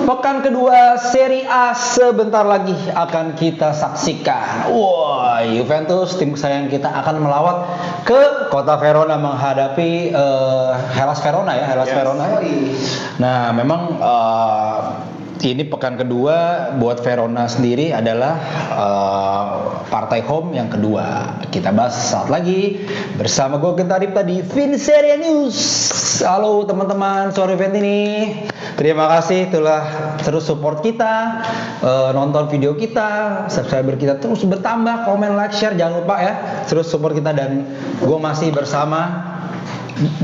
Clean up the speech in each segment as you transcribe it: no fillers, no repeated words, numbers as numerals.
Pekan kedua Serie A sebentar lagi akan kita saksikan. Wah, Juventus tim kesayangan kita akan melawat ke kota Verona menghadapi Hellas Verona ya, Hellas Verona. Nah, memang ini pekan kedua buat Verona sendiri adalah partai home yang kedua. Kita bahas saat lagi bersama gue Gentarip tadi Vinceria News. Halo teman-teman, sore Ventini. Terima kasih telah terus support kita, nonton video kita, subscriber kita terus bertambah, komen, like, share, jangan lupa ya, terus support kita. Dan gue masih bersama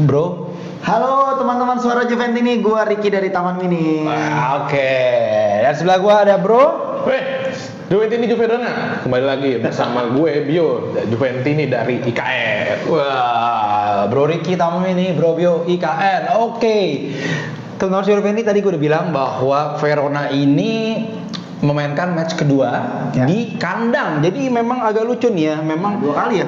Bro. Halo teman-teman suara Juventini, gue Ricky dari Taman Mini. Oke. Dan sebelah gue ada Bro. Juventini Juverona. Kembali lagi bersama gue Bio Juventini dari IKN. Wah, Bro Ricky Taman Mini, Bro Bio IKN. Oke. Teman-teman suara Juventini, tadi gue udah bilang bahwa Verona ini memainkan match kedua di kandang. Jadi memang agak lucu nih ya. Memang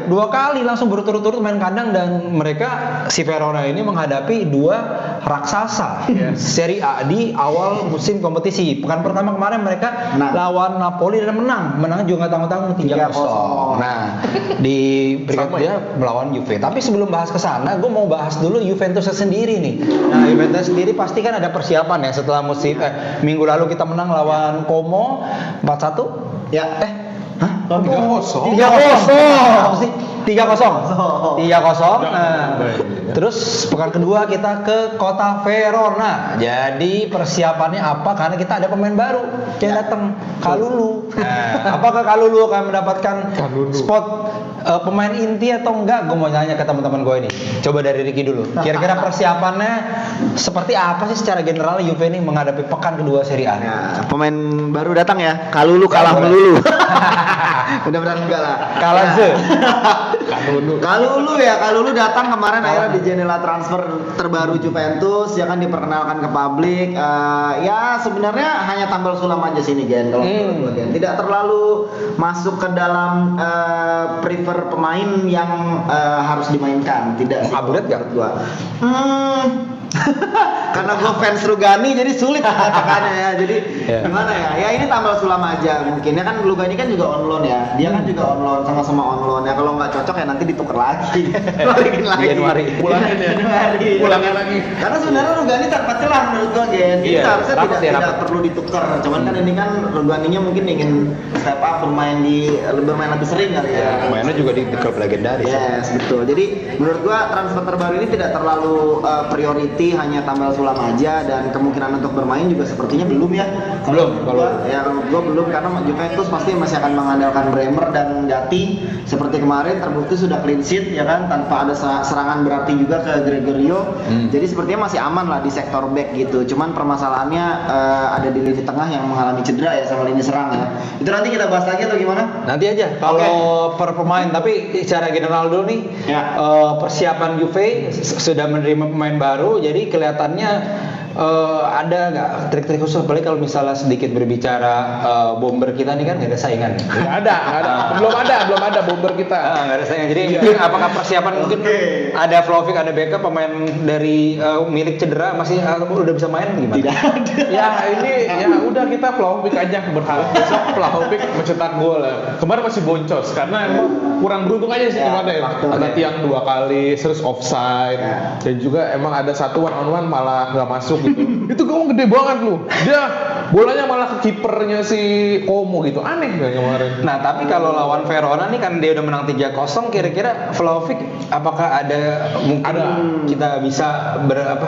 dua kali langsung berturut-turut main kandang, dan mereka si Verona ini menghadapi dua raksasa Serie A di awal musim kompetisi. Pekan pertama kemarin mereka lawan Napoli dan menang juga nggak tanggung-tanggung 3-0. Nah, di berikutnya melawan Juve. Tapi sebelum bahas ke sana, gue mau bahas dulu Juventus sendiri nih. Nah, Juventus sendiri pasti kan ada persiapan ya setelah musim minggu lalu kita menang lawan Como 4-1 ya. 3-0. 3-0. Nah, terus pekan kedua kita ke kota Verona. Jadi persiapannya apa? Karena kita ada pemain baru yang datang, Kalulu. Nah, apakah Kalulu akan mendapatkan spot pemain inti atau enggak? Gue mau nanya ke teman-teman gue ini. Coba dari Ricky dulu. Kira-kira persiapannya seperti apa sih secara general Juve ini menghadapi pekan kedua Serie A? Ya, pemain baru datang ya. Kalulu kalah melulu. Mudah-mudahan enggak lah. Kalah Kalulu datang kemarin akhirnya di jendela transfer terbaru Juventus, ya kan, diperkenalkan ke publik. Ya sebenarnya hanya tambal sulam aja sini Gen, kalau menurut gue Gen. Tidak terlalu masuk ke dalam prefer pemain yang harus dimainkan. Tidak sih upgrade gak? Gua. Karena gue fans Rugani jadi sulit mengatakannya ya. Jadi gimana ya? Ya ini tambal sulam aja mungkin. Ya kan Rugani kan juga on loan ya. Dia kan juga on loan, sama-sama on loan. Ya kalau nggak cocok ya nanti ditukar lagi. Balikin lagi. Januari. Pulangin lagi. Karena sebenarnya Rugani tanpa celah menurut gue Gen. Jadi seharusnya tidak perlu ditukar. Cuman kan ini kan Ruganinya mungkin ingin step up, bermain lebih sering kali ya. Mainnya juga di klub legendaris. Yes, betul. Jadi menurut gua transfer terbaru ini tidak terlalu priority, hanya tambal sulam aja, dan kemungkinan untuk bermain juga sepertinya belum ya. Belum. Menurut gua belum, karena Juventus pasti masih akan mengandalkan Bremer dan Gatti seperti kemarin, terbukti sudah clean sheet ya kan, tanpa ada serangan berarti juga ke Gregorio. Jadi sepertinya masih aman lah di sektor back gitu. Cuman permasalahannya ada di lini tengah yang mengalami cedera ya, sama lini serang ya. Itu nanti kita bahas lagi atau gimana? Nanti aja kalau per pemain, tapi secara general dulu nih persiapan Juve sudah menerima pemain baru, jadi kelihatannya ada nggak trik-trik khusus, apalagi kalau misalnya sedikit berbicara bomber kita nih kan nggak ada saingan. Nggak ada. Belum ada bomber kita. Nggak ada saingan. Jadi mungkin apakah persiapan mungkin ada Vlahovic, ada Beckham, pemain dari milik cedera masih udah bisa main gimana? Tidak ada. Ya ini ya udah, kita Vlahovic aja berharap besok Vlahovic mencetak gol. Kemarin masih boncos karena emang kurang beruntung aja sih kemarin ya. Ada tiang 2 kali, terus offside, dan juga emang ada satu one on one malah nggak masuk gitu. Itu gawang gede banget lu. Dia bolanya malah ke kipernya si Como gitu. Aneh kan kemarin. Nah, tapi kalau lawan Verona nih kan dia udah menang 3-0, kira-kira Vlahovic apakah ada mungkin kita bisa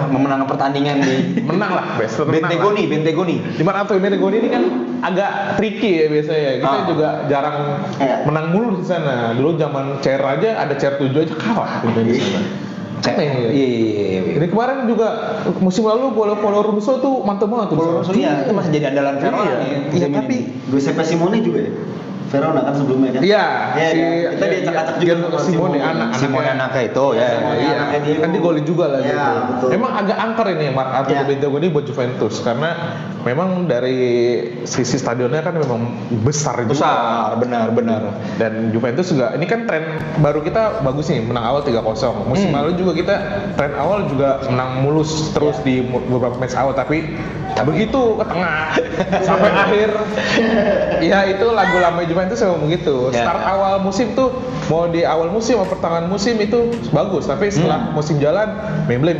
memenangkan pertandingan di menang lah, Bentegoni. Dimana Antonio Bentegoni ini kan agak tricky ya biasanya. Kita juga jarang menang mulu di sana. Dulu zaman CR aja ada CR 7 aja kalah di sana. Iya. Ini kemarin juga musim lalu follow Russo tuh mantep banget tuh. Iya, itu masih jadi andalan Verona. Iya, tapi Giuseppe Simone juga ya. Verona kan sebelumnya kan. Iya. Kita diacak-acak juga Simone anaknya itu ya. Iya. Kan digolin juga lah gitu. Betul. Emang agak angker ini Antonio Bentegoni buat Juventus karena memang dari sisi stadionnya kan memang besar, benar. Dan Juventus juga ini kan tren baru kita bagus nih, menang awal 3-0. Musim lalu juga kita tren awal juga menang mulus terus di beberapa match awal, tapi begitu ke tengah sampai akhir. Ya itu lagu lama Juventus memang begitu. Ya. Start awal musim tuh mau di awal musim atau pertengahan musim itu bagus, tapi setelah musim jalan memble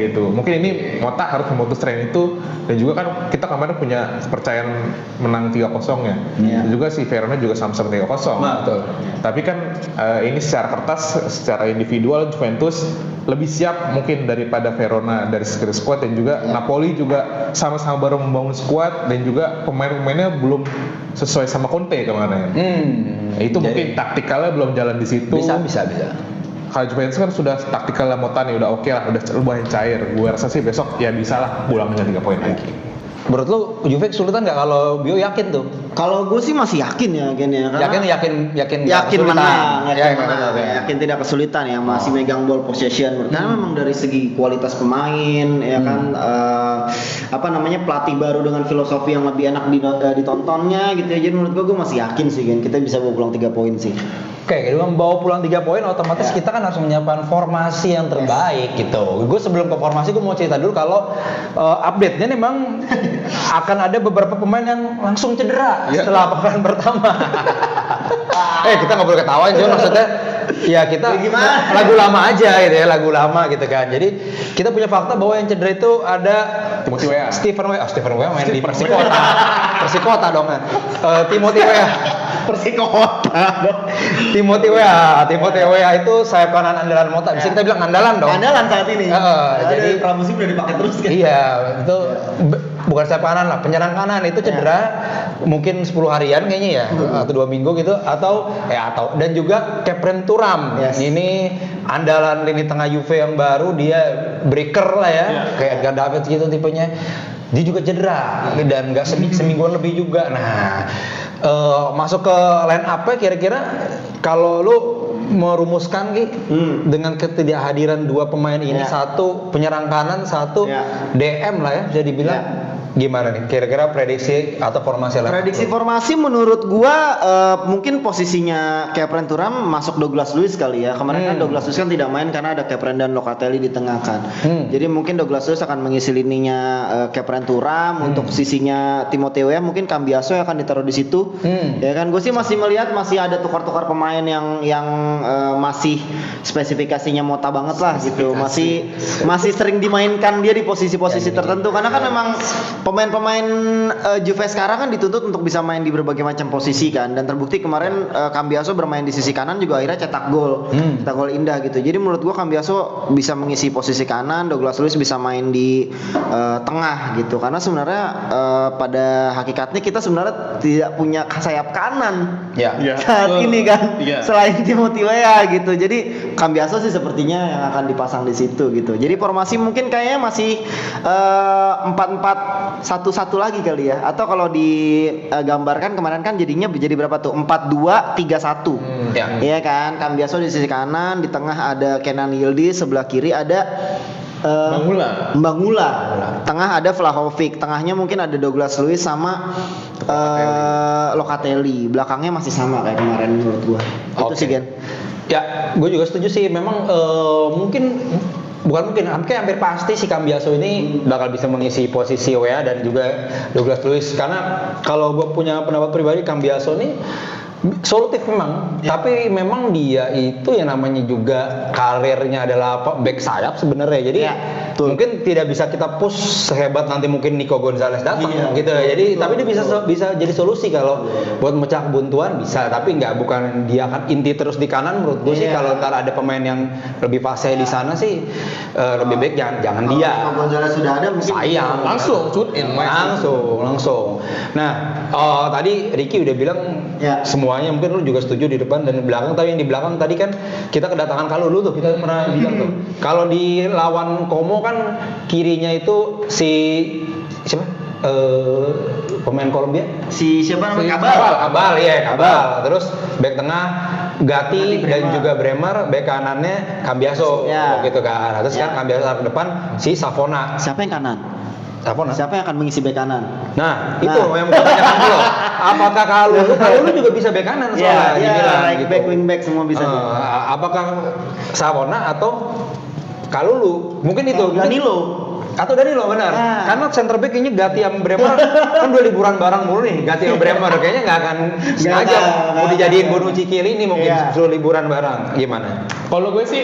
gitu. Mungkin ini Mota harus memutus tren itu, dan juga kan kita kemarin punya kepercayaan menang 3-0 ya. Dan juga si Verona juga sama-sama 3-0. Betul. Tapi kan ini secara kertas, secara individual Juventus lebih siap mungkin daripada Verona dari segi squad, dan juga Napoli juga sama-sama baru membangun squad, dan juga pemain-pemainnya belum sesuai sama Conte kemarin. Itu Jadi, mungkin taktikalnya belum jalan di situ. Bisa. Kalau Juventus kan sudah taktikalnya Mota nih udah oke lah, udah lumayan cair. Gue rasa sih besok ya bisa lah pulang dengan 3 poin lagi. Menurut lu Juve kesulitan nggak? Kalau Bio yakin tuh? Kalau gue sih masih yakin ya, karena Yakin yakin kesulitan. menang, Ya, yakin tidak kesulitan ya, masih megang ball possession. Karena memang dari segi kualitas pemain ya kan, pelatih baru dengan filosofi yang lebih enak ditontonnya gitu ya. Jadi menurut gue masih yakin sih kan kita bisa bawa pulang 3 poin sih. Oke, kalau membawa pulang 3 poin otomatis kita kan harus menyiapkan formasi yang terbaik gitu. Gue sebelum ke formasi gue mau cerita dulu kalau update-nya memang akan ada beberapa pemain yang langsung cedera setelah pekan pertama. Kita nggak boleh ketawain, cuma maksudnya ya kita lagu lama aja gitu ya, lagu lama gitu kan. Jadi kita punya fakta bahwa yang cedera itu ada Timothy Weah. Stephen Weah main di Persikota dong kan. Timothy Weah. Timothy Weah itu sayap kanan andalan Mota. Bisa kita bilang andalan dong. Andalan saat ini. Jadi pramusim udah dipakai terus kan. Iya, itu bukan sayap kanan lah, penyerang kanan itu cedera mungkin 10 harian kayaknya ya, atau 2 minggu gitu, atau dan juga Kepren Thuram. Ini andalan lini tengah Juve yang baru, dia breaker lah ya, kayak Edgar Davids gitu tipenya. Dia juga cedera dan nggak semingguan lebih juga. Nah, masuk ke line up-nya kira-kira kalau lu merumuskan dengan ketidakhadiran 2 pemain ini, satu penyerang kanan, satu DM lah ya, bisa dibilang. Gimana nih kira-kira prediksi atau formasi lah? Prediksi formasi menurut gua mungkin posisinya Kepren Thuram masuk Douglas Luiz kali ya. Kemarin kan Douglas Luiz kan tidak main karena ada Kepren dan Locatelli di tengah kan. Jadi mungkin Douglas Luiz akan mengisi lininya Kepren Thuram. Untuk sisinya Timothy Weah mungkin Cambiaso yang akan ditaruh di situ. Ya kan, gue sih masih melihat masih ada tukar-tukar pemain yang masih spesifikasinya Mota banget lah gitu. Masih sering dimainkan dia di posisi-posisi tertentu, karena kan memang pemain-pemain Juve sekarang kan dituntut untuk bisa main di berbagai macam posisi kan, dan terbukti kemarin Cambiaso bermain di sisi kanan juga akhirnya cetak gol indah gitu. Jadi menurut gua Cambiaso bisa mengisi posisi kanan, Douglas Luiz bisa main di tengah gitu, karena sebenarnya pada hakikatnya kita sebenarnya tidak punya sayap kanan saat ini kan, selain Timothy Weah gitu. Jadi Cambiaso sih sepertinya yang akan dipasang di situ gitu. Jadi formasi mungkin kayaknya masih 4-4-1-1 lagi kali ya, atau kalau digambarkan kemarin kan jadinya jadi berapa tuh, 4-2-3-1 ya kan. Cambiaso di sisi kanan, di tengah ada Kenan Yildiz, sebelah kiri ada Mbangula. Tengah ada Vlahovic, tengahnya mungkin ada Douglas Luiz sama Locatelli. Belakangnya masih sama kayak kemarin menurut gua. Itu sih Gen. Ya, gue juga setuju sih. Memang hampir pasti si Cambiaso ini bakal bisa mengisi posisi Weah dan juga Douglas Luiz, karena kalau gue punya pendapat pribadi, Cambiaso ini solutif memang, tapi memang dia itu yang namanya juga karirnya adalah back sayap sebenarnya. Jadi mungkin tidak bisa kita push sehebat nanti mungkin Nico Gonzalez datang gitu ya. Jadi tapi dia bisa jadi solusi kalau buat mecah buntuan bisa, tapi bukan dia akan inti terus di kanan. Menurut gue sih kalau ntar ada pemain yang lebih fase di sana sih lebih baik jangan dia. Nico Gonzalez sudah ada mungkin sayang langsung shoot in langsung. Nah, tadi Ricky udah bilang semuanya, mungkin lu juga setuju di depan dan di belakang. Tapi yang di belakang tadi kan kita kedatangan Kalulu tuh, kita pernah bilang tuh. Kalau di lawan Como kan kirinya itu si siapa? Pemain Kolombia? Si siapa namanya? Kabal. Terus back tengah Gatti dan juga Bremer, back kanannya Cambiaso gitu kan. Terus kan Cambiaso ke depan si Savona. Siapa yang kanan? Siapa yang akan mengisi bek kanan? Nah, itu yang mau tanyakan dulu. Apakah Kalulu juga bisa bek kanan soalnya? Right back, wing back semua bisa. Apakah Savona atau Kalulu? Mungkin itu. Atau Danilo benar. Nah. Karena center back kayaknya Gatti sama Bremer kan udah liburan bareng mulu nih. Gatti sama Bremer kayaknya nggak akan sengaja mau dijadiin Bonucci Chiellini ini mungkin suruh liburan bareng. Gimana? Kalau gue sih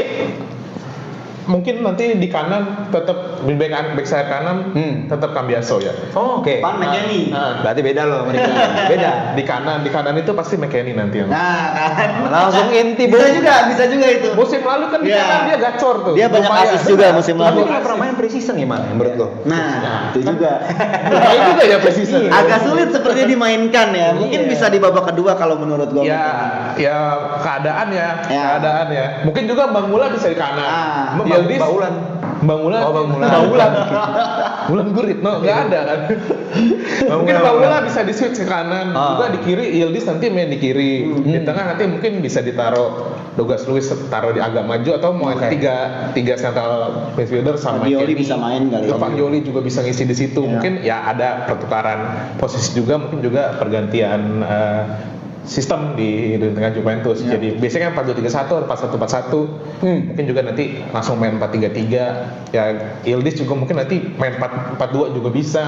mungkin nanti di kanan tetap di back sayap kanan tetap Cambiaso ya. Oh, oke. Pan McKennie. Berarti beda loh mereka. Beda. Di kanan itu pasti McKennie nanti yang. Nah, kan. Langsung inti Bisa juga itu. Musim lalu kan di Iya. kanan dia gacor tuh. Dia banyak Lumayan. asis juga musim Tapi lalu. nggak pernah main preseason gimana menurut lo? Nah, itu juga. Baik juga ya precision. Agak sulit sepertinya dimainkan ya. Mungkin bisa di babak kedua kalau menurut gue. Ya keadaan ya, Ya. keadaan ya. Mungkin juga Bang Mula bisa di kanan. Ah, Yildiz, Baulan. Bang Mula. Oh, Bang Mula. Baulan. Bulan Gurit, no, nggak ada kan. Mungkin Mula, Bang Mula. Mula bisa di switch ke kanan. Ah. Juga di kiri, Yildiz nanti main di kiri. Di tengah nanti mungkin bisa ditaruh Douglas Luiz taruh di agak maju atau mau Oke. tiga central midfielder sama Fagioli Kenny. bisa main kali ya. Fagioli juga bisa ngisi di situ. Iya. Mungkin ya ada pertukaran posisi juga, mungkin juga pergantian sistem di tengah Juventus. Iya. Jadi biasanya kan 4-2-3-1 atau 4-1-4-1. Mungkin juga nanti langsung main 4-3-3. Ya Yildiz juga mungkin nanti main 4-4-2 juga bisa.